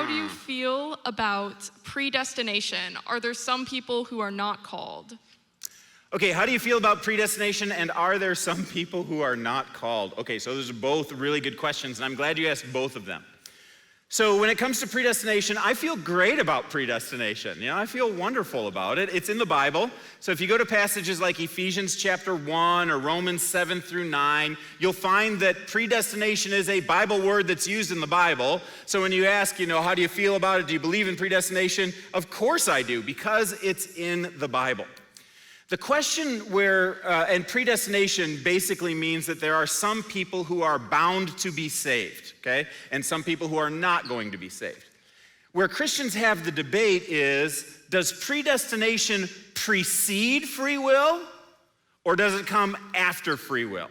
how do you feel about predestination? Are there some people who are not called? Okay, how do you feel about predestination, and are there some people who are not called? Okay, so those are both really good questions, and I'm glad you asked both of them. So when it comes to predestination, I feel great about predestination. You know, I feel wonderful about it. It's in the Bible. So if you go to passages like Ephesians chapter 1 or Romans 7 through 9, you'll find that predestination is a Bible word that's used in the Bible. So when you ask, how do you feel about it? Do you believe in predestination? Of course I do, because it's in the Bible. The question and predestination basically means that there are some people who are bound to be saved, okay? And some people who are not going to be saved. Where Christians have the debate is, does predestination precede free will, or does it come after free will?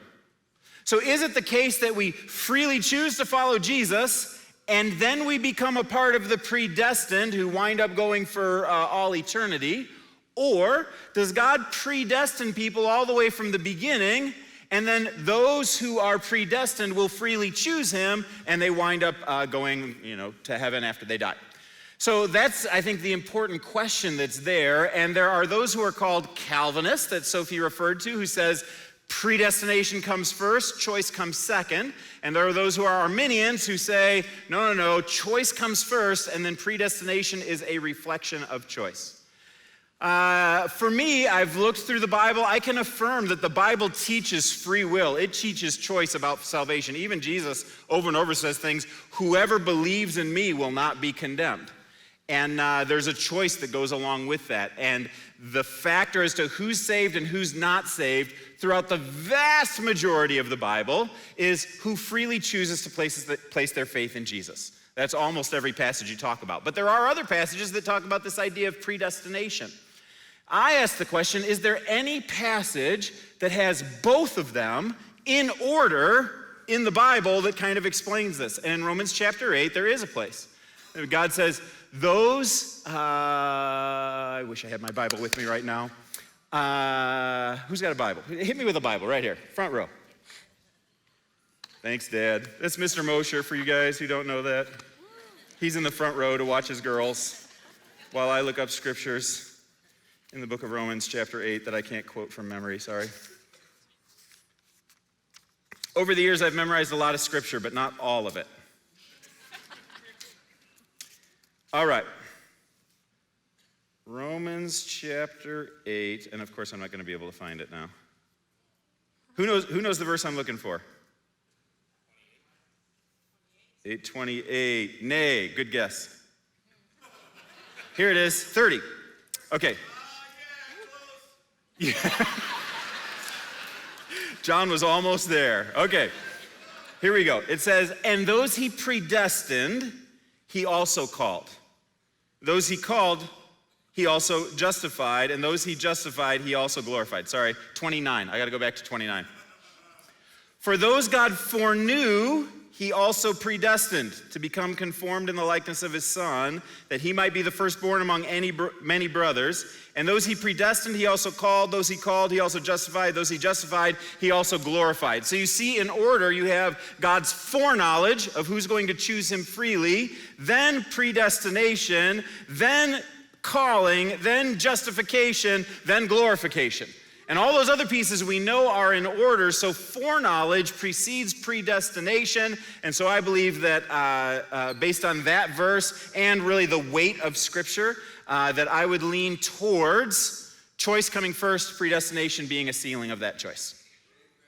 So is it the case that we freely choose to follow Jesus, and then we become a part of the predestined who wind up going for all eternity? Or does God predestine people all the way from the beginning, and then those who are predestined will freely choose him, and they wind up going, to heaven after they die? So that's, I think, the important question that's there. And there are those who are called Calvinists that Sophie referred to, who says predestination comes first, choice comes second. And there are those who are Arminians who say, no, choice comes first, and then predestination is a reflection of choice. For me, I've looked through the Bible. I can affirm that the Bible teaches free will. It teaches choice about salvation. Even Jesus over and over says things, whoever believes in me will not be condemned. And there's a choice that goes along with that. And the factor as to who's saved and who's not saved throughout the vast majority of the Bible is who freely chooses to place their faith in Jesus. That's almost every passage you talk about. But there are other passages that talk about this idea of predestination. I ask the question, is there any passage that has both of them in order in the Bible that kind of explains this? And in Romans chapter 8, there is a place. God says, I wish I had my Bible with me right now. Who's got a Bible? Hit me with a Bible right here, front row. Thanks, Dad. That's Mr. Mosher for you guys who don't know that. He's in the front row to watch his girls while I look up scriptures in the book of Romans chapter 8 that I can't quote from memory, sorry. Over the years, I've memorized a lot of scripture, but not all of it. All right. Romans chapter 8, and of course I'm not going to be able to find it now. Who knows the verse I'm looking for? 8:28. Nay, good guess. Here it is, 30. Okay. Yeah. John was almost there. Okay. Here we go. It says, and those he predestined, he also called. Those he called, he also justified. And those he justified, he also glorified. Sorry, 29. I got to go back to 29. For those God foreknew, he also predestined to become conformed in the likeness of his Son, that he might be the firstborn among many brothers. And those he predestined, he also called. Those he called, he also justified. Those he justified, he also glorified. So you see, in order, you have God's foreknowledge of who's going to choose him freely, then predestination, then calling, then justification, then glorification. And all those other pieces we know are in order, so foreknowledge precedes predestination. And so I believe that based on that verse and really the weight of Scripture, that I would lean towards choice coming first, predestination being a sealing of that choice.